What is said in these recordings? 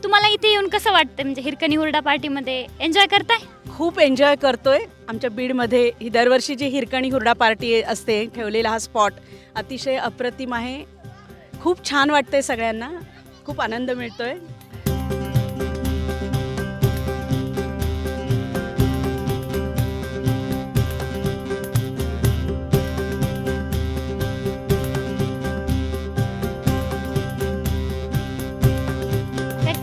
तुम्हाला इथे येऊन कसं वाटतं, म्हणजे हिरकणी हुरडा पार्टीमध्ये एन्जॉय करताय? खूप एन्जॉय करतोय. आमच्या बीडमध्ये ही दरवर्षी जी हिरकणी हुरडा पार्टी असते, ठेवलेला हा स्पॉट अतिशय अप्रतिम आहे. खूप छान वाटतंय सगळ्यांना, खूप आनंद मिळतोय.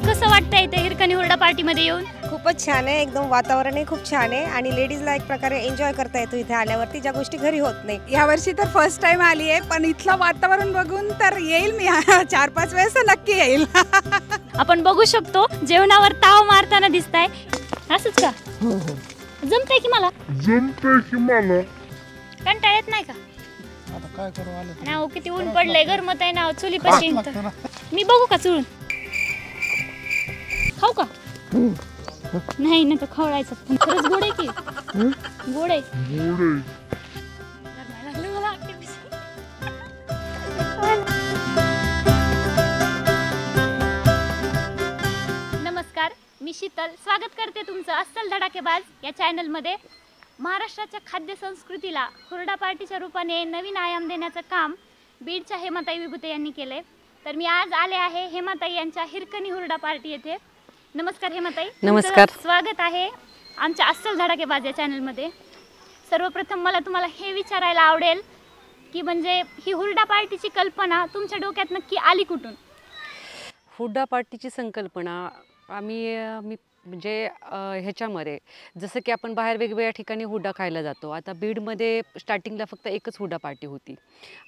कसं वाटतंय इथे हिरकणी हुरडा पार्टीमध्ये येऊन? खूपच छान आहे. एकदम वातावरणही खूप छान आहे आणि लेडीजला एक प्रकारे एन्जॉय करता येतो इथे आल्यावरती, ज्या गोष्टी घरी होत नाही. यावर्षी तर फर्स्ट टाइम आली आहे, पण इथलं वातावरण बघून तर येईल मी 4-5 वेळेस तर नक्की येईल. आपण बघू शकतो जेवणावर ताव मारताना दिसताय. असंच का? हो हो जमतंय की मला? कंटाळ येत नाही का? आता काय करू आलं तर. ना किती ऊन पडलंय, गरमत आहे ना चुली पाशी. लागतं ना. मी बघू का चुळून? खाऊ का? नाही ना, तर खवळायचं. पण खरंच गोड आहे की? गोड आहे. गरमायला लागलं मला आजच्यापासून. नमस्कार, मी शीतल स्वागत करते तुमचं अस्सल धडाकेबाज या चॅनलमध्ये. महाराष्ट्राच्या खाद्य संस्कृतीला हुरडा पार्टीच्या रूपाने नवीन आयाम देण्याचं काम बीडच्या हेमाताई विभूते यांनी केले. तर मी आज आले आहे हेमाताई यांच्या हिरकणी हुरडा पार्टी येथे. नमस्कार हेमाताई. नमस्कार. स्वागत आहे आमच्या अस्सल धडाकेबाज या चॅनलमध्ये. सर्वप्रथम मला तुम्हाला हे विचारायला आवडेल की म्हणजे ही हुरडा पार्टीची कल्पना तुमच्या डोक्यात नक्की आली कुठून? हुरडा पार्टीची संकल्पना मी म्हणजे ह्याच्यामध्ये जसं की आपण बाहेर वेगवेगळ्या ठिकाणी हुरडा खायला जातो. आता बीडमध्ये स्टार्टिंगला फक्त एकच हुरडा पार्टी होती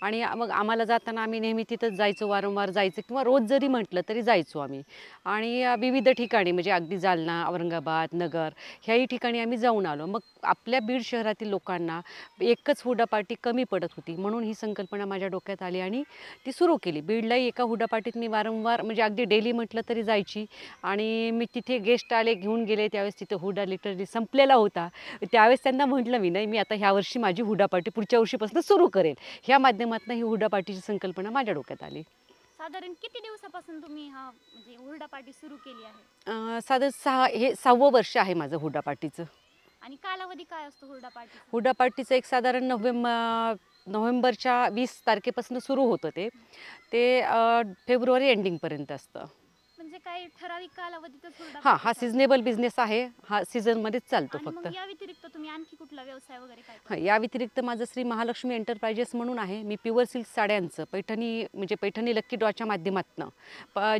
आणि मग आम्हाला जाताना आम्ही नेहमी तिथंच जायचो, वारंवार जायचं किंवा रोज जरी म्हटलं तरी जायचो आम्ही. आणि विविध ठिकाणी म्हणजे अगदी जालना, औरंगाबाद, नगर ह्याही ठिकाणी आम्ही जाऊन आलो. मग आपल्या बीड शहरातील लोकांना एकच हुरडा पार्टी कमी पडत होती, म्हणून ही संकल्पना माझ्या डोक्यात आली आणि ती सुरू केली. बीडलाही एका हुरडा पार्टीत मी वारंवार म्हणजे अगदी डेली म्हटलं तरी जायची आणि मी तिथे गेस्ट आले, घेऊन गेले. त्यावेळेस तिथे हुरडा लिटरली संपलेला होता. त्यावेळेस त्यांना म्हटलं मी आता ह्या वर्षी माझी हुरडा पार्टी पुढच्या वर्षीपासून सुरू करेल. ह्या माध्यमातून ही हुरडा पार्टीची संकल्पना माझ्या डोक्यात आली. साधारण किती दिवसापासून तुम्ही हा म्हणजे हुरडा पार्टी सुरू केली आहे? साधारण हे 6वं वर्ष आहे माझं हुरडा पार्टीचं. आणि कालावधी काय असतो हुरडा पार्टी? हुरडा पार्टीचं एक साधारण नोव्हेंबरच्या 20 तारखेपासून सुरू होतं ते फेब्रुवारी एंडिंगपर्यंत असतं. म्हणजे काही ठराविक कालावधीतच हुरडा हा पार्टी सिजनेबल बिझनेस आहे. हा सीझनमध्येच चालतो आणि फक्त. मग या व्यतिरिक्त तुम्ही आणखी कुठला व्यवसाय वगैरे काय करता? हां, या व्यतिरिक्त माझं श्री महालक्ष्मी एंटरप्राइजेस म्हणून आहे. मी प्युअर सिल्क साड्यांचं पैठणी लक्की ड्रॉच्या माध्यमातून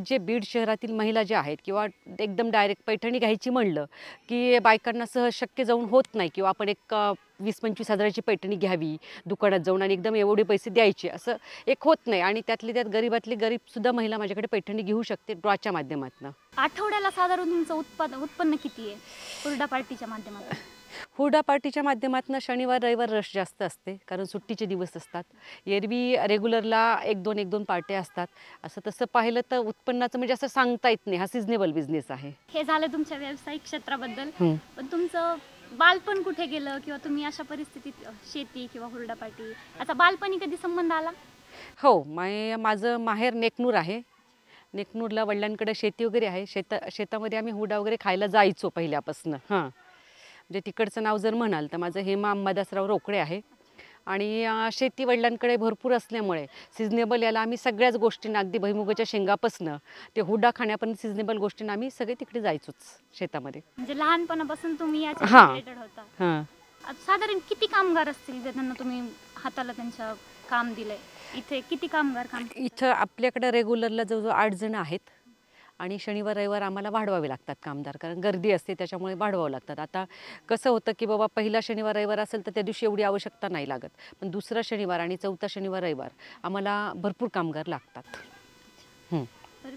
जे बीड शहरातील महिला ज्या आहेत किंवा एकदम डायरेक्ट पैठणी घ्यायची म्हणलं की बायकांना सहज शक्य जाऊन होत नाही किंवा आपण एक 20-25 हजाराची पैठणी घ्यावी दुकानात जाऊन आणि एकदम एवढे पैसे द्यायचे असं एक होत नाही. आणि त्यातली त्यात गरीबातली गरीबसुद्धा महिला माझ्याकडे पैठणी घेऊ शकते ड्रॉच्या माध्यमातून. आठवड्याला साधारण तुमचं उत्पन्न किती आहे हुरडा पार्टीच्या माध्यमातून? हुरडा पार्टीच्या माध्यमातून शनिवार रविवार रश जास्त असते, कारण सुट्टीचे दिवस असतात. एरवी रेग्युलरला 1-2 पार्ट्या असतात. असं तसं पाहिलं तर उत्पन्नाचं म्हणजे असं सांगता येत नाही. हा सिजनेबल बिझनेस आहे. हे झालं तुमच्या व्यावसायिक क्षेत्राबद्दल. पण तुमचं बालपण कुठे गेलं किंवा तुम्ही अशा परिस्थितीत शेती किंवा हुरडा पार्टी आता बालपणी कधी संबंध आला? हो, माझं माहेर नेकनूर आहे. नेकनूरला वडिलांकडे शेती वगैरे आहे. शेतामध्ये आम्ही हुरडा वगैरे खायला जायचो पहिल्यापासून. हां, म्हणजे तिकडचं नाव जर म्हणाल तर माझं हेमा अंबादासराव रोकडे आहे. आणि शेती वडिलांकडे भरपूर असल्यामुळे सिजनेबल याला आम्ही सगळ्याच गोष्टींना अगदी भुईमुगाच्या शेंगापासनं ते हुरडा खाण्यापर्यंत सिजनेबल गोष्टींना आम्ही सगळे तिकडे जायचोच शेतामध्ये. म्हणजे लहानपणापासून तुम्ही याच्या हां. रिलेटेड होता. हां, आता साधारण किती कामगार असतील ज्यांना तुम्ही हाताला त्यांच्या काम दिलंय? इथे किती कामगार काम? इथं आपल्याकडं रेग्युलरला जवळजवळ 8 जण आहेत आणि शनिवार रविवार आम्हाला वाढवावे लागतात कामदार, कारण गर्दी असते त्याच्यामुळे वाढवावं लागतात. आता कसं होतं की बाबा पहिला शनिवार रविवार असेल तर त्या दिवशी एवढी आवश्यकता नाही लागत, पण दुसरा शनिवार आणि चौथा शनिवार रविवार आम्हाला भरपूर कामगार लागतात. तर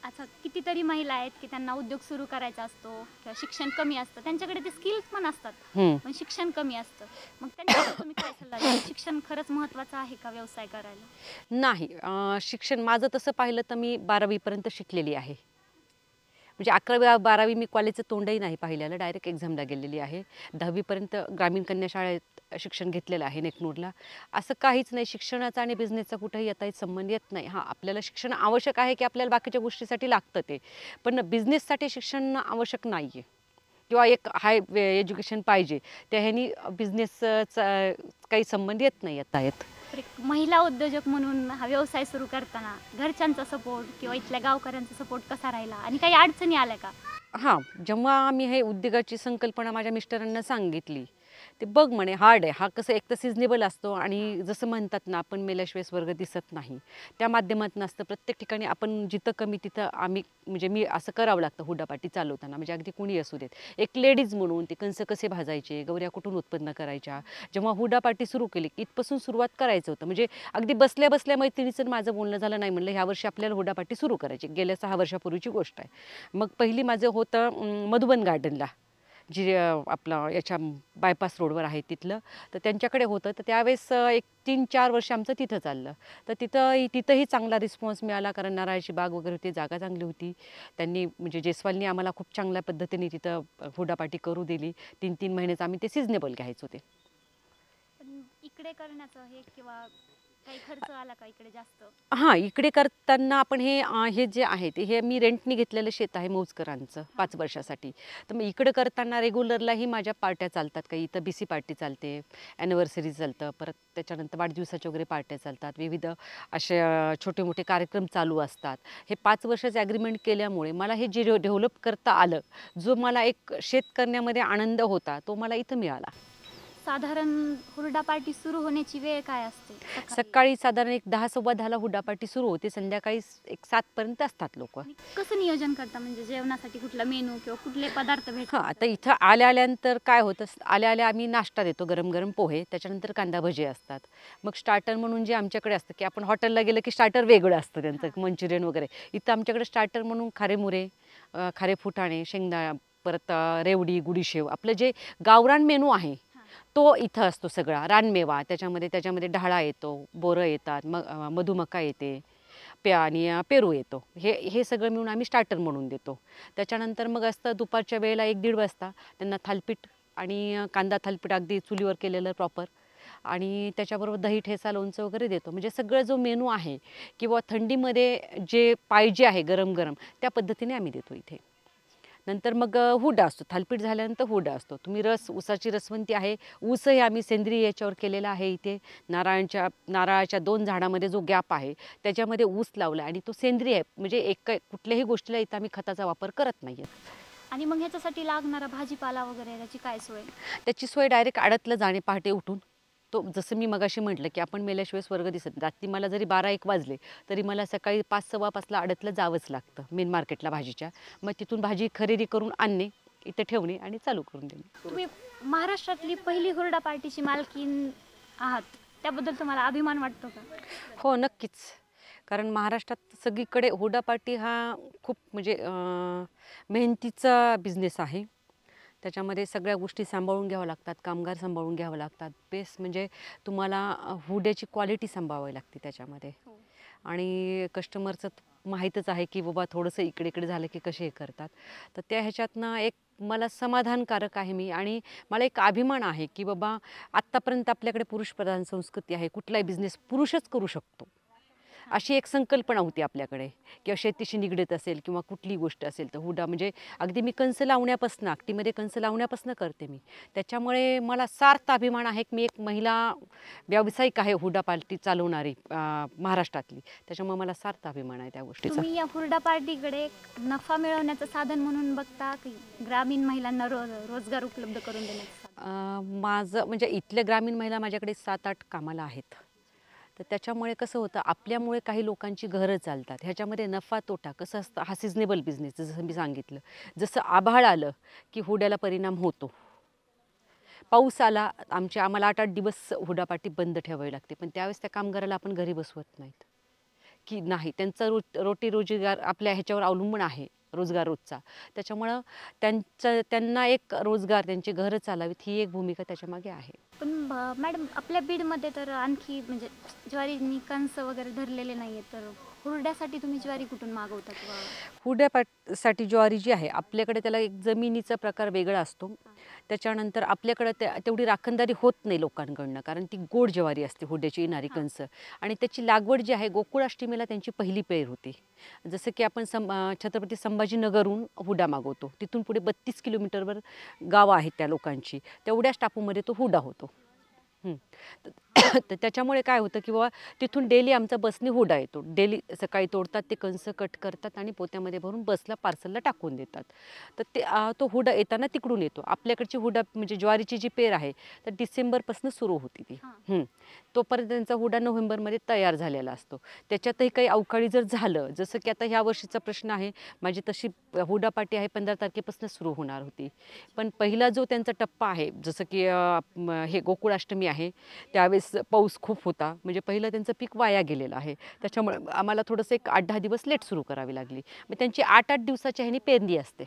आता कितीतरी महिला आहेत की त्यांना उद्योग सुरू करायचा असतो किंवा शिक्षण कमी असतं, त्यांच्याकडे ते स्किल्स पण असतात पण शिक्षण कमी असतं. मग त्यांच्याकडे तुम्ही काय सल्ला द्याल? शिक्षण खरंच महत्त्वाचं आहे का व्यवसाय करायला? नाही, शिक्षण माझं तसं पाहिलं तर मी 12वीपर्यंत शिकलेली आहे. म्हणजे 11वी-12वी मी कॉलेजचं तोंडही नाही पाहिलेलं, डायरेक्ट एक्झामला गेलेली आहे. 10वीपर्यंत ग्रामीण कन्या शाळेत शिक्षण घेतलेलं आहे नेकनूरला. असं काहीच नाही, शिक्षणाचा आणि बिझनेसचा कुठेही आता संबंध येत नाही. हां, आपल्याला शिक्षण आवश्यक आहे की आपल्याला बाकीच्या गोष्टीसाठी लागतं ते, पण बिझनेससाठी शिक्षण आवश्यक नाही आहे किंवा एक हाय एज्युकेशन पाहिजे. त्या ह्यानी बिझनेसचा काही संबंध येत नाही आता येत. तर एक महिला उद्योजक म्हणून हा व्यवसाय सुरू करताना घरच्यांचा सपोर्ट किंवा इथल्या गावकऱ्यांचा सपोर्ट कसा राहिला आणि काही अडचणी आल्या का? हां, जेव्हा मी हे उद्योगाची संकल्पना माझ्या मिस्टरांना सांगितली, ते बघ म्हणे हार्ड आहे हा, कसं एक तर सिजनेबल असतो आणि जसं म्हणतात ना आपण मेल्याशिवाय स्वर्ग दिसत नाही, त्या माध्यमातून असतं. प्रत्येक ठिकाणी आपण जिथं कमी तिथं आम्ही म्हणजे मी असं करावं लागतं हुड्डापाटी चालवताना, म्हणजे अगदी कुणी असू देत. एक लेडीज म्हणून ते कंस कसे भाजायचे, गवऱ्या कुठून उत्पन्न करायच्या. जेव्हा हुड्डापाटी सुरू केली इथपासून सुरुवात करायचं होतं, म्हणजे अगदी बसल्या बसल्या मैत्रिणीचं माझं बोलणं झालं, नाही म्हणलं ह्या वर्षी आपल्याला हुड्डापाटी सुरू करायची. गेल्या 6 वर्षापूर्वीची गोष्ट आहे. मग पहिली माझं होतं मधुबन गार्डनला, जी आपलं याच्या बायपास रोडवर आहे तिथलं, तर त्यांच्याकडे होतं. तर त्यावेळेस एक 3-4 वर्ष आमचं तिथं चाललं. तर तिथंही चांगला रिस्पॉन्स मिळाला, कारण नारळाची बाग वगैरे होती, जागा चांगली होती. त्यांनी म्हणजे जयस्वालनी आम्हाला खूप चांगल्या पद्धतीने तिथं हुड्डापाटी करू दिली. 3-3 महिनेच आम्ही ते सिजनेबल घ्यायचो ते. पण इकडे करण्याचं हे किंवा काही खर्च आला का इकडे जास्त? हां, इकडे करताना आपण हे जे आहे ते हे मी रेंटनी घेतलेलं शेत आहे मौजकरांचं 5 वर्षासाठी. तर मग इकडे करताना रेग्युलरलाही माझ्या पार्ट्या चालतात. काही इथं BC पार्टी चालते, ॲनिव्हर्सरी चालतं, परत त्याच्यानंतर वाढदिवसाच्या वगैरे पार्ट्या चालतात, विविध असे छोटे मोठे कार्यक्रम चालू असतात. हे 5 वर्षाचं ॲग्रीमेंट केल्यामुळे मला हे जे डेव्हलप करता आलं, जो मला एक शेत करण्यामध्ये आनंद होता, तो मला इथं मिळाला. साधारण हुरडा पार्टी सुरू होण्याची वेळ काय असते? सकाळी साधारण एक 10-10:15ला हुड्डापाटी सुरू होते, संध्याकाळी एक 7पर्यंत असतात लोक. आणि कसं नियोजन करता, म्हणजे जेवणासाठी कुठला मेनू किंवा कुठले पदार्थ भेटतात? हां, आता इथं आल्यानंतर काय होतं, आल्या आम्ही नाश्ता देतो, गरम गरम पोहे, त्याच्यानंतर कांदा भजी असतात. मग स्टार्टर म्हणून जे आमच्याकडे असतं, की आपण हॉटेलला गेलं की स्टार्टर वेगळं असतं त्यांचं, मंचुरियन वगैरे. इथं आमच्याकडे स्टार्टर म्हणून खारे मुरे, खारे फुटाणे, शेंगदाणा, परत रेवडी, गुडीशेव, आपलं जे गावरान मेनू आहे तो इथं असतो सगळा. रानमेवा, त्याच्यामध्ये ढाळा येतो, बोरं येतात, मधुमका येते, आणि पेरू येतो. हे सगळं मिळून आम्ही स्टार्टर म्हणून देतो. त्याच्यानंतर मग असतं दुपारच्या वेळेला 1-1:30 वाजता त्यांना थालपीठ आणि कांदा थालपीठ अगदी चुलीवर केलेलं प्रॉपर, आणि त्याच्याबरोबर दही, ठेचा, लोणचं वगैरे देतो. म्हणजे सगळं जो मेनू आहे किंवा थंडीमध्ये जे पाहिजे आहे गरम गरम, त्या पद्धतीने आम्ही देतो इथे. नंतर मग हुड्डा असतो, थालपीठ झाल्यानंतर हुड्डा असतो. तुम्ही ऊसाची रसवंती आहे, ऊसही आम्ही सेंद्रिय याच्यावर केलेला आहे. इथे नारळाच्या 2 झाडामध्ये जो गॅप आहे त्याच्यामध्ये ऊस लावला आणि तो सेंद्रिय आहे, म्हणजे कुठल्याही गोष्टीला इथं आम्ही खताचा वापर करत नाही. आणि मग ह्याच्यासाठी लागणारा भाजीपाला वगैरे त्याची काय सोय? त्याची सोय डायरेक्ट आडतलं जाणे, पहाटे उठून. तो जसं मी मगाशी म्हटलं की आपण मेल्याशिवाय स्वर्ग दिसत नाही. रात्री मला जरी 12-1 वाजले तरी मला सकाळी 5-5:15ला आडतलं जावंच लागतं मेन मार्केटला भाजीच्या. मग तिथून भाजी खरेदी करून आणणे, इथं ठेवणे आणि चालू करून देणे. तुम्ही महाराष्ट्रातली पहिली हुरडा पार्टीची मालकीण आहात, त्याबद्दल तुम्हाला अभिमान वाटतो का? हो, नक्कीच. कारण महाराष्ट्रात सगळीकडे हुरडा पार्टी हा खूप म्हणजे मेहनतीचा बिझनेस आहे. त्याच्यामध्ये सगळ्या गोष्टी सांभाळून घ्याव्या लागतात, कामगार सांभाळून घ्यावं लागतात. बेस म्हणजे तुम्हाला हुड्याची क्वालिटी सांभाळावी लागते त्याच्यामध्ये. आणि कस्टमरचं माहीतच आहे की बाबा थोडंसं इकडे झालं की कसे हे करतात. तर त्या ह्याच्यातनं एक मला समाधानकारक आहे मी, आणि मला एक अभिमान आहे की बाबा आत्तापर्यंत आपल्याकडे पुरुषप्रधान संस्कृती आहे, कुठलाही बिझनेस पुरुषच करू शकतो अशी एक संकल्पना होती आपल्याकडे, किंवा शेतीशी निगडीत असेल किंवा कुठली गोष्ट असेल तर हुडा म्हणजे अगदी मी कंस लावण्यापासून, आकटीमध्ये कंस लावण्यापासून करते मी. त्याच्यामुळे मला सार्थ अभिमान आहे की मी एक महिला व्यावसायिक आहे हुरडा पार्टी चालवणारी महाराष्ट्रातली. त्याच्यामुळे मला सार्थ अभिमान आहे त्या गोष्टीचा. तुम्ही या हुरडा पार्टीकडे नफा मिळवण्याचं साधन म्हणून बघता की ग्रामीण महिलांना रोजगार उपलब्ध करून देण्याचं? माझं म्हणजे इथल्या ग्रामीण महिला माझ्याकडे 7-8 कामाला आहेत. तर त्याच्यामुळे कसं होतं, आपल्यामुळे काही लोकांची घरं चालतात. ह्याच्यामध्ये नफा तोटा कसं असतं, हा सिजनेबल बिझनेस जसं मी सांगितलं. जसं आभाळ आलं की हुड्याला परिणाम होतो. पाऊस आला, आम्हाला 8-8 दिवस हुडापाटी बंद ठेवावी लागते, पण त्यावेळेस त्या कामगाराला आपण घरी बसवत नाहीत की नाही, त्यांचा रोटी रोजगार आपल्या ह्याच्यावर अवलंबून आहे, रोजगार रोजचा. त्याच्यामुळं त्यांना एक रोजगार, त्यांची घरं चालावीत ही एक भूमिका त्याच्यामागे आहे. पण मॅडम आपल्या बीडमध्ये तर आणखी म्हणजे ज्वारीनी कंस वगैरे धरलेले नाही आहेत, तर हुरड्यासाठी तुम्ही ज्वारी कुठून मागवता किंवा हुड्यासाठी ज्वारी जी आहे आपल्याकडे त्याला एक जमिनीचा प्रकार वेगळा असतो. त्याच्यानंतर आपल्याकडे तेवढी राखणदारी होत नाही लोकांकडनं, कारण ती गोड ज्वारी असते हुड्याची येणारी कणस. आणि त्याची लागवड जी आहे गोकुळाष्टमीला त्यांची पहिली पेर होती. जसं की आपण छत्रपती संभाजीनगरहून हुडा मागवतो, तिथून पुढे 32 किलोमीटरवर गावं आहेत त्या लोकांची, तेवढ्याच टापूमध्ये तो हुडा होतो. तर त्याच्यामुळे काय होतं की बाबा तिथून डेली आमचा बसने हुडा येतो. डेली सकाळी तोडतात, ते कंस कट करतात आणि पोत्यामध्ये भरून बसला पार्सलला टाकून देतात. तर तो हुडा येताना तिकडून येतो. आपल्याकडची हुडा म्हणजे ज्वारीची जी पेर आहे तर डिसेंबरपासून सुरू होती ती. तोपर्यंत त्यांचा हुडा नोव्हेंबरमध्ये तयार झालेला असतो. त्याच्यातही काही अवकाळी जर झालं, जसं की आता ह्या वर्षीचा प्रश्न आहे, माझी तशी हुडा पार्टी आहे 15 तारखेपासून सुरू होणार होती, पण पहिला जो त्यांचा टप्पा आहे, जसं की हे गोकुळाष्टमी आहे त्यावेळेस पाऊस खूप होता, म्हणजे पहिलं त्यांचं पीक वाया गेलेलं आहे. त्याच्यामुळे आम्हाला थोडंसं एक 8-10 दिवस लेट सुरू करावी लागली. मग त्यांची 8-8 दिवसाच्या ह्यानी पेरणी असते.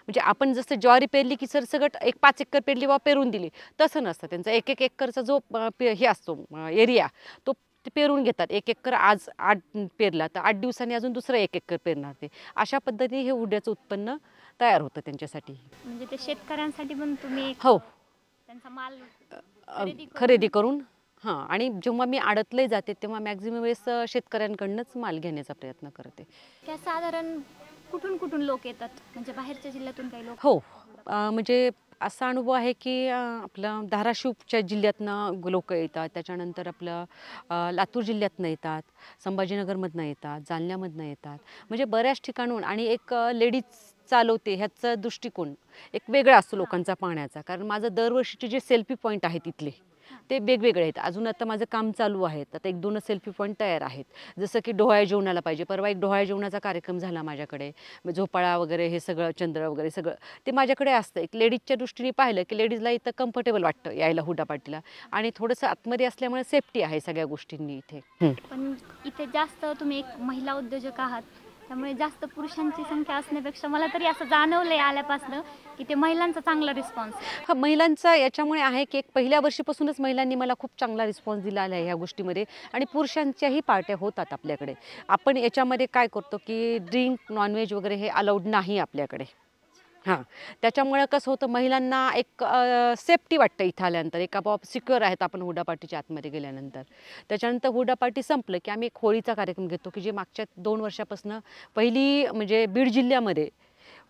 म्हणजे आपण जसं ज्वारी पेरली की सरसगट एक 5 एकर पेरली वा पेरून दिली, तसं नसतं. त्यांचा 1-1 एकरचा जो हे असतो एरिया, तो पेरून घेतात. 1 एकर आज 8 पेरला तर 8 दिवसांनी अजून दुसरं 1 एकर पेरणार ते. अशा पद्धतीने हे हुड्याचं उत्पन्न तयार होतं त्यांच्यासाठी. म्हणजे ते शेतकऱ्यांसाठी पण तुम्ही हो, त्यांचा माल खरेदी करून. हां, आणि जेव्हा मी आडतले जाते तेव्हा मॅक्झिमम वेळेस शेतकऱ्यांकडूनच माल घेण्याचा प्रयत्न करते. त्या साधारण कुठून कुठून लोक येतात, म्हणजे बाहेरच्या जिल्ह्यातून काही लोक? हो, म्हणजे असा अनुभव आहे की आपलं धाराशिवच्या जिल्ह्यातनं लोक येतात, त्याच्यानंतर आपलं लातूर जिल्ह्यातनं येतात, संभाजीनगरमधनं येतात, जालन्यामधनं येतात, म्हणजे बऱ्याच ठिकाणून. आणि एक लेडीज चालवते ह्याचा दृष्टिकोन एक वेगळा असतो लोकांचा पाहण्याचा, कारण माझं दरवर्षीचे जे सेल्फी पॉईंट आहेत तिथले ते वेगवेगळे आहेत. अजून आता माझं काम चालू आहे, आता 1-2 सेल्फी पॉईंट तयार आहेत. जसं की डोहाळे जेवणाला पाहिजे, परवा एक डोहाळे जेवणाचा कार्यक्रम झाला माझ्याकडे, झोपाळा वगैरे हे सगळं, चंद्र वगैरे सगळं ते माझ्याकडे असतं. एक लेडीजच्या दृष्टीने पाहिलं की लेडीजला इथं कम्फर्टेबल वाटतं यायला हुडा पार्टीला, आणि थोडंसं आतमध्ये असल्यामुळे सेफ्टी आहे सगळ्या गोष्टींनी इथे. पण इथे जास्त तुम्ही एक महिला उद्योजक आहात, त्यामुळे जास्त पुरुषांची संख्या असण्यापेक्षा मला तरी असं जाणवलंय आल्यापासून की ते महिलांचा चांगला रिस्पॉन्स. हा, महिलांचा याच्यामुळे आहे की एक पहिल्या वर्षीपासूनच महिलांनी मला खूप चांगला रिस्पॉन्स दिला आहे ह्या गोष्टीमध्ये, आणि पुरुषांच्याही पार्ट्या होतात आपल्याकडे. आपण याच्यामध्ये काय करतो की ड्रिंक, नॉनव्हेज वगैरे हे अलाउड नाही आपल्याकडे. हां, त्याच्यामुळे कसं होतं, महिलांना एक सेफ्टी वाटतं इथं आल्यानंतर, एक आपोआप सिक्युअर आहेत आपण हुडा पार्टीच्या आतमध्ये गेल्यानंतर. त्याच्यानंतर हुडा पार्टी संपलं की आम्ही एक होळीचा कार्यक्रम घेतो की जे मागच्या 2 वर्षापासून पहिली म्हणजे बीड जिल्ह्यामध्ये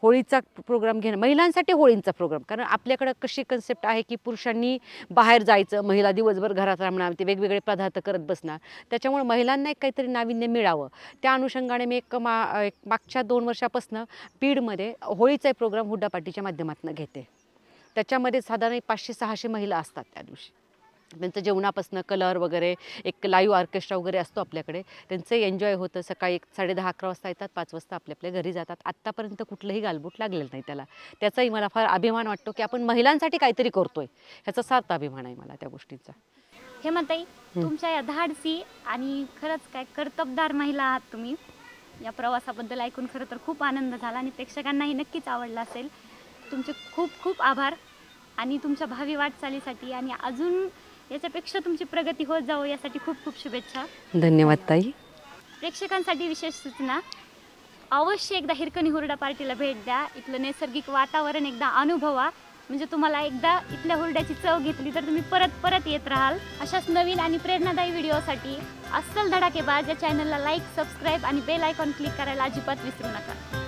होळीचा प्रोग्राम घेणं, महिलांसाठी होळीचा प्रोग्राम. कारण आपल्याकडं कशी कन्सेप्ट आहे की पुरुषांनी बाहेर जायचं, महिला दिवसभर घरात राहणार, ते वेगवेगळे पदार्थ करत बसणार, त्याच्यामुळे महिलांना एक काहीतरी नाविन्य मिळावं, त्या अनुषंगाने मी एक मागच्या 2 वर्षापासून बीडमध्ये होळीचा प्रोग्राम हुडा पार्टीच्या माध्यमातून घेते. त्याच्यामध्ये साधारण 500-600 महिला असतात त्या दिवशी. त्यांचं जेवणापासून कलर वगैरे, एक लाईव्ह ऑर्केस्ट्रा वगैरे असतो आपल्याकडे, त्यांचं एन्जॉय होतं. सकाळी 10:30-11 वाजता येतात, 5 वाजता आपल्या घरी जातात. आत्तापर्यंत कुठलंही गालबोट लागलेलं नाही त्याला. त्याचाही मला फार अभिमान वाटतो की आपण महिलांसाठी काहीतरी करतोय, ह्याचा सार्थ अभिमान आहे मला त्या गोष्टींचा. हेमाताई, तुमच्या या धाडसी आणि खरंच काय कर्तबदार महिला आहात तुम्ही. या प्रवासाबद्दल ऐकून खरं तर खूप आनंद झाला आणि प्रेक्षकांनाही नक्कीच आवडला असेल. तुमचे खूप खूप आभार, आणि तुमच्या भावी वाटचालीसाठी आणि अजून याच्यापेक्षा तुमची प्रगती होत जावो यासाठी खूप खूप शुभेच्छा. धन्यवाद ताई. प्रेक्षकांसाठी विशेष सूचना, अवश्य एकदा हिरकणी हुरडा पार्टीला भेट द्या. इथलं नैसर्गिक वातावरण एकदा अनुभवा, म्हणजे तुम्हाला एकदा इथल्या हुरड्याची चव घेतली तर तुम्ही परत परत येत राहाल. अशाच नवीन आणि प्रेरणादायी व्हिडिओसाठी अस्सल धडाकेबाज या चॅनलला लाईक, सबस्क्राईब आणि बेल आयकॉन क्लिक करायला अजिबात विसरू नका.